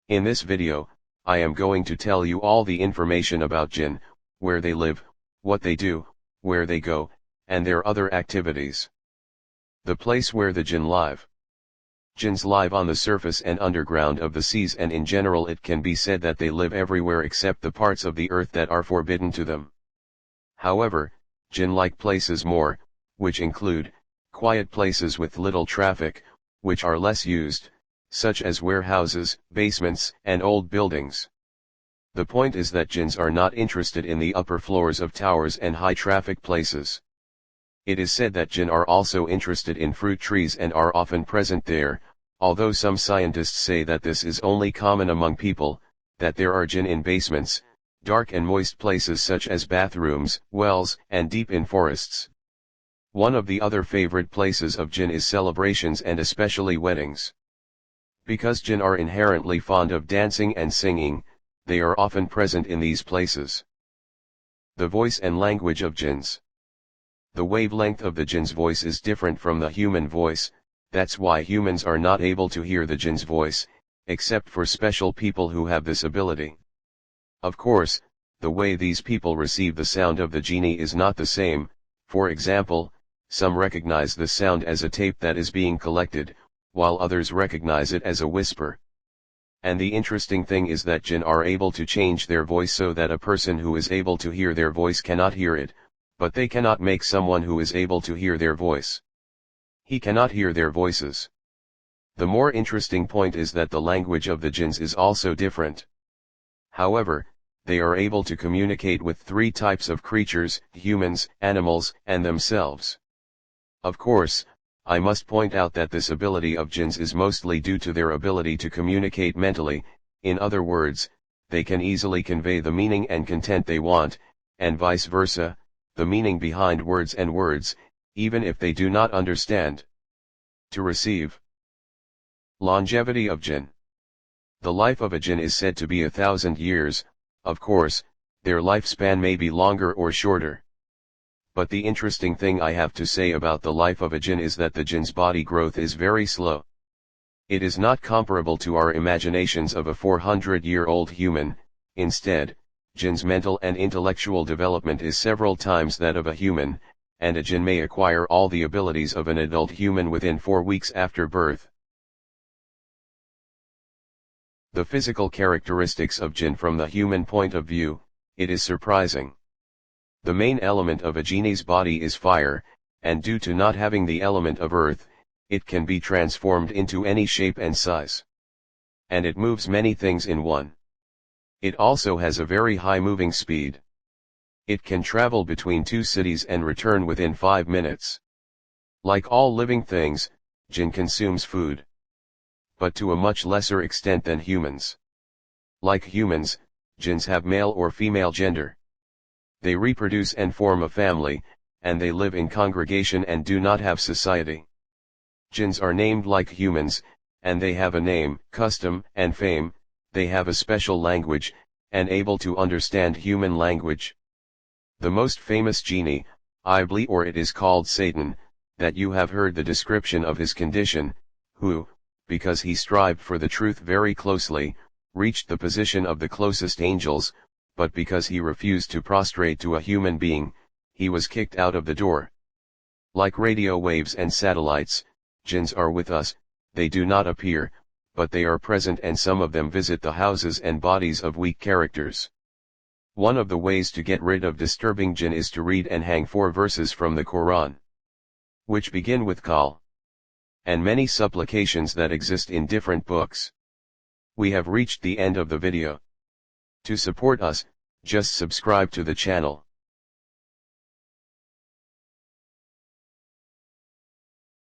In this video, I am going to tell you all the information about jinn, where they live, what they do, where they go, and their other activities. The place where the jinn live. Jinns live on the surface and underground of the seas, and in general it can be said that they live everywhere except the parts of the earth that are forbidden to them. However, jinn like places more, which include quiet places with little traffic, which are less used, such as warehouses, basements, and old buildings. The point is that jinns are not interested in the upper floors of towers and high traffic places. It is said that jinn are also interested in fruit trees and are often present there, although some scientists say that this is only common among people, that there are jinn in basements, dark and moist places such as bathrooms, wells, and deep in forests. One of the other favorite places of jinn is celebrations and especially weddings. Because jinn are inherently fond of dancing and singing, they are often present in these places. The voice and language of jinns. The wavelength of the jinn's voice is different from the human voice, that's why humans are not able to hear the jinn's voice, except for special people who have this ability. Of course, the way these people receive the sound of the genie is not the same. For example, some recognize the sound as a tape that is being collected, while others recognize it as a whisper. And the interesting thing is that jinn are able to change their voice so that a person who is able to hear their voice cannot hear it, but they cannot make someone who is able to hear their voice. He cannot hear their voices. The more interesting point is that the language of the jinns is also different. However, they are able to communicate with three types of creatures: humans, animals, and themselves. Of course, I must point out that this ability of jinns is mostly due to their ability to communicate mentally. In other words, they can easily convey the meaning and content they want, and vice versa, the meaning behind words, even if they do not understand. To receive. Longevity of jinn. The life of a jinn is said to be 1,000 years, of course, their lifespan may be longer or shorter. But the interesting thing I have to say about the life of a jinn is that the jinn's body growth is very slow. It is not comparable to our imaginations of a 400-year-old human. Instead, jinn's mental and intellectual development is several times that of a human, and a jinn may acquire all the abilities of an adult human within 4 weeks after birth. The physical characteristics of jinn from the human point of view, it is surprising. The main element of a genie's body is fire, and due to not having the element of earth, it can be transformed into any shape and size. And it moves many things in one. It also has a very high moving speed. It can travel between 2 cities and return within 5 minutes. Like all living things, jinn consumes food. But to a much lesser extent than humans. Like humans, jinns have male or female gender. They reproduce and form a family, and they live in congregation and do not have society. Jinns are named like humans, and they have a name, custom, and fame. They have a special language, and able to understand human language. The most famous genie, ebadi, or it is called Satan, that you have heard the description of his condition, who, because he strived for the truth very closely, reached the position of the closest angels, but because he refused to prostrate to a human being, he was kicked out of the door. Like radio waves and satellites, jinns are with us. They do not appear, but they are present, and some of them visit the houses and bodies of weak characters. One of the ways to get rid of disturbing jinn is to read and hang 4 verses from the Quran, which begin with Qal, and many supplications that exist in different books. We have reached the end of the video. To support us, just subscribe to the channel.